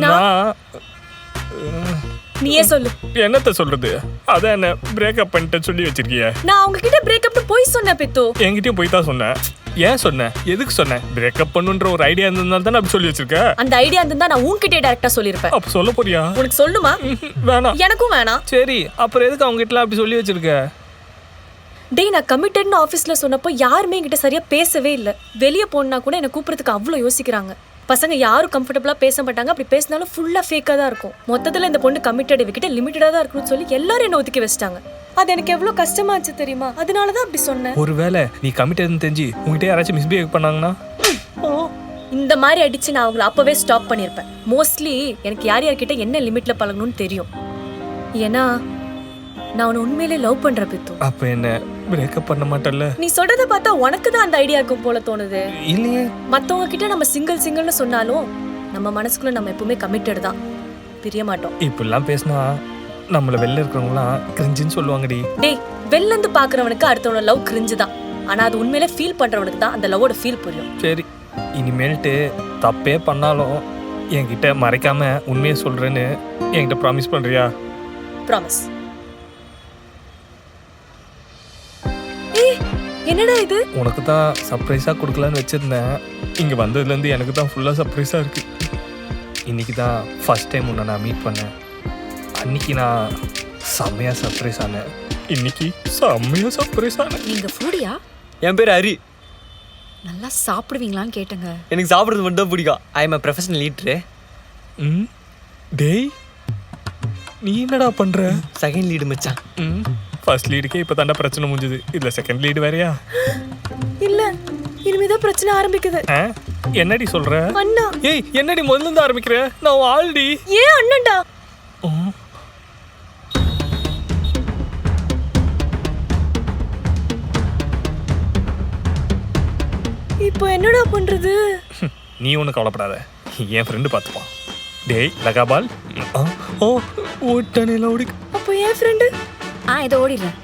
நான் நீயே சொல்லு. என்னத்த சொல்றது? அதான் என்ன பிரேக்கப் பண்ணிட்டு சொல்லி வச்சிருக்கிய. நான் உங்ககிட்ட பிரேக்கப்னு போய் சொன்னேன் பித்து. என்கிட்டயும் போய் தான் சொன்னேன். ஏன் சொன்னேன்? எதுக்கு சொன்னேன்? பிரேக்கப் பண்ணுன்ற ஒரு ஐடியா இருந்ததுனால தானே அப்படி சொல்லி வச்சிருக்க. அந்த ஐடியா இருந்தா நான் உன்கிட்டே டைரக்டா சொல்லிருப்பேன். அப்ப சொல்ல போறியா? உனக்கு சொல்லுமா? வேணாம். எனக்கும் வேணாம். சரி, அப்புறம் எதுக்கு அவங்க கிட்ட அப்படி சொல்லி வச்சிருக்க? டேய், நான் கமிட்டட்னு ஆஃபீஸ்ல சொன்னப்போ யாருமே என்கிட்ட சரியா பேசவே இல்லை. வெளியே போனா கூட என்னை கூப்பிடுறதுக்கு அவ்வளோ யோசிக்கிறாங்க. பசங்க யாரும் கம்ஃபர்டபுளா பேச மாட்டாங்க. அப்படி பேசினாலும் ஃபுல்லா ஃபேக்கா தான் இருக்கும். மொத்தத்துல இந்த பொண்ணு கமிட்டட் இவகிட்ட லிமிட்டடா தான் இருக்கணும்னு சொல்லி எல்லாரும் என்ன ஒதுக்கி வச்சிட்டாங்க. அது எனக்கு எவ்வளவு கஷ்டமாச்சு தெரியுமா? அதனாலதான் அப்படி சொன்னேன். ஒருவேளை நீ கமிட்டட்னு தெரிஞ்சு உங்ககிட்ட யாராச்சும் மிஸ்பிஹேவ் பண்ணாங்கன்னா இந்த மாதிரி அடிச்சு நான் அவங்களை அப்பவே ஸ்டாப் பண்ணிருப்பேன். மோஸ்ட்லி எனக்கு யார் யார்கிட்ட என்ன லிமிட்ல பழகணும்னு தெரியும். ஏன்னா நான் உன்னை உண்மையிலே லவ் பண்ற பித்து. அப்ப என்ன பிரேக்கப் பண்ண மாட்டல்ல? நீ சொல்றத பார்த்தா உனக்கு தான் அந்த ஐடியா இருக்கும் போல தோணுது. இல்லையே, மத்தவங்க கிட்ட நம்ம சிங்கிள்னு சொன்னாலும் நம்ம மனசுக்குள்ள நம்ம எப்பவுமே கமிட்டட் தான், பிரிய மாட்டோம். இப்படிலாம் பேசினா நம்மள வெளில இருக்கிறவங்களாம் கிரிஞ்சுன்னு சொல்லுவாங்கடி. டேய், வெளில இருந்து பாக்குறவனுக்கு அடுத்தவனோட லவ் கிரிஞ்சு தான். ஆனா அது உண்மையிலே ஃபீல் பண்றவனுக்கு தான் அந்த லவ்வோட ஃபீல் புரியும். சரி, இனிமேல்ட்டு தப்பே பண்ணாலும் என்கிட்ட மறைக்காம உண்மையை சொல்றேன்னு என்கிட்ட ப்ராமிஸ் பண்றியா? ப்ராமிஸ். என்னடா இது? உனக்கு தான் சர்ப்ரைஸாக கொடுக்கலான்னு வச்சுருந்தேன். இங்கே வந்ததுலேருந்து எனக்கு தான் ஃபுல்லாக சர்ப்ரைஸாக இருக்குது. இன்றைக்கி தான் ஃபஸ்ட் டைம் உன்னை நான் மீட் பண்ணேன். அன்றைக்கி நான் செம்மையாக சர்ப்ரைஸ் ஆனேன். இன்னைக்கு செம்மையாக சர்ப்ரைஸ் ஆனேன். நீங்க ஃபுடியா? என் பேர் ஹரி. நல்லா சாப்பிடுவீங்களான்னு கேட்டேங்க. எனக்கு சாப்பிட்றது மட்டும் தான் பிடிக்கும். I am professional eater. டேய், நீ என்னடா பண்ணுற? செகண்ட் லீடு மச்சான். ஃபர்ஸ்ட் லீடுக்கே இப்போ தாண்டா பிரச்சனை முடிஞ்சுது. இதில் செகண்ட் லீடு வேறையா? இல்ல, இனிமேதான் பிரச்சனை ஆரம்பிக்குது. என்னடி சொல்ற? அண்ணா. ஏய், என்னடி முதல்ல இருந்து ஆரம்பிக்கிற? நான் ஆல்ரெடி. ஏன் அண்ணன்டா? இப்போ என்னடா பண்றது? நீ ஒன்றும் கவலைப்படாத, என் ஃப்ரெண்டு பார்த்துப்பான். டேய் லகாபால். ஓ ஓட்டனே லவுடி. அப்போ என் ஃப்ரெண்டு? இதோ ஓடிடுறேன்.